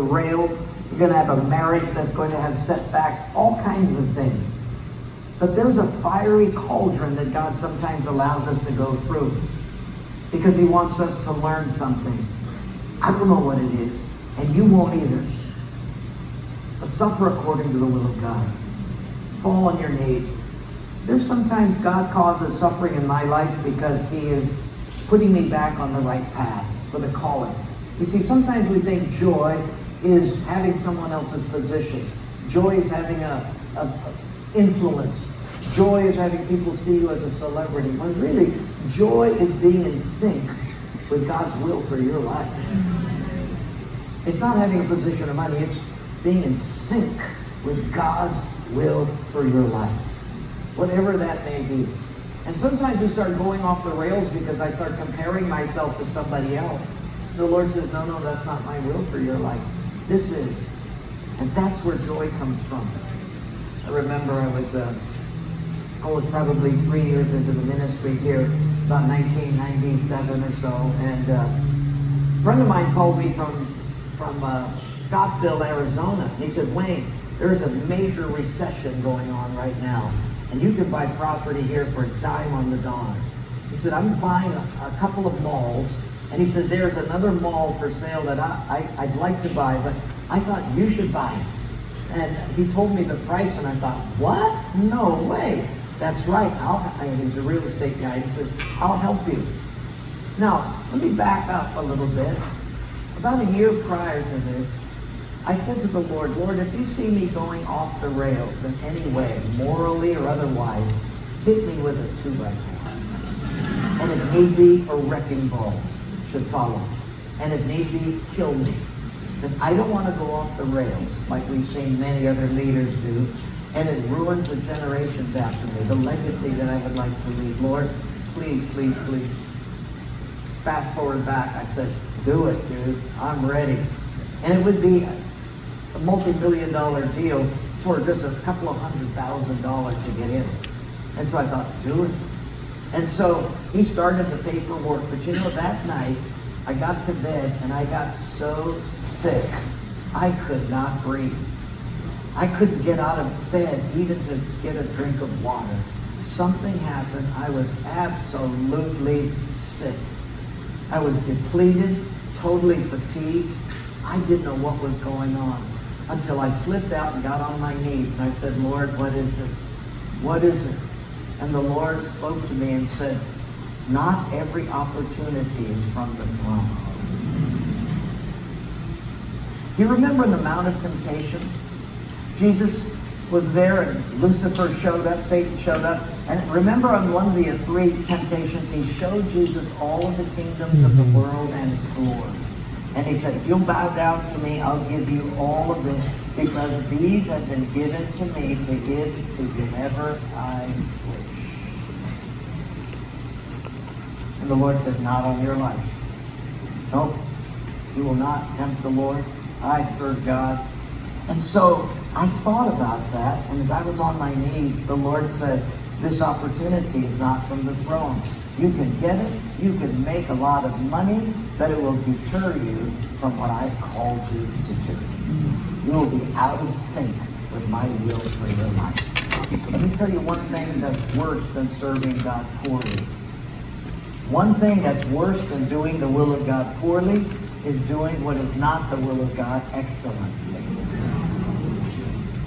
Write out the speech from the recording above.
the rails. You're going to have a marriage that's going to have setbacks, all kinds of things. But there's a fiery cauldron that God sometimes allows us to go through because he wants us to learn something. I don't know what it is, and you won't either. But suffer according to the will of God. Fall on your knees. There's sometimes God causes suffering in my life because he is putting me back on the right path for the calling. You see, sometimes we think joy is having someone else's position. Joy is having a influence. Joy is having people see you as a celebrity. When really, joy is being in sync with God's will for your life. It's not having a position of money. It's being in sync with God's will for your life. Whatever that may be. And sometimes we start going off the rails because I start comparing myself to somebody else. The Lord says, no, that's not my will for your life. This is. And that's where joy comes from. I remember I was probably 3 years into the ministry here, about 1997 or so, and a friend of mine called me from Scottsdale, Arizona, and he said, Wayne, there's a major recession going on right now, and you can buy property here for a dime on the dollar. He said, I'm buying a couple of malls, and he said, there's another mall for sale that I'd like to buy, but I thought you should buy it. And he told me the price, and I thought, what? No way. That's right. And he was a real estate guy. He says, I'll help you. Now, let me back up a little bit. About a year prior to this, I said to the Lord, if you see me going off the rails in any way, morally or otherwise, hit me with a 2x4. And if need be, a wrecking ball should follow. And if need be, kill me. Because I don't want to go off the rails like we've seen many other leaders do. And it ruins the generations after me, the legacy that I would like to leave. Lord, please, please, please. Fast forward back, I said, do it, dude. I'm ready. And it would be a multi-million-dollar deal for just a couple of $100,000 to get in. And so I thought, do it. And so he started the paperwork. But you know, that night, I got to bed and I got so sick, I could not breathe. I couldn't get out of bed even to get a drink of water. Something happened. I was absolutely sick. I was depleted, totally fatigued. I didn't know what was going on until I slipped out and got on my knees and I said, Lord, what is it? What is it? And the Lord spoke to me and said, not every opportunity is from the throne. Do you remember in the Mount of Temptation? Jesus was there and Lucifer showed up, Satan showed up. And remember on one of the 3 temptations, he showed Jesus all of the kingdoms of the world and its glory. And he said, if you'll bow down to me, I'll give you all of this because these have been given to me to give to whomever I wish. And the Lord said, not on your life. Nope, you will not tempt the Lord. I serve God. And so I thought about that, and as I was on my knees, the Lord said, this opportunity is not from the throne. You can get it, you can make a lot of money, but it will deter you from what I've called you to do. You will be out of sync with my will for your life. Let me tell you one thing that's worse than serving God poorly. One thing that's worse than doing the will of God poorly is doing what is not the will of God excellently.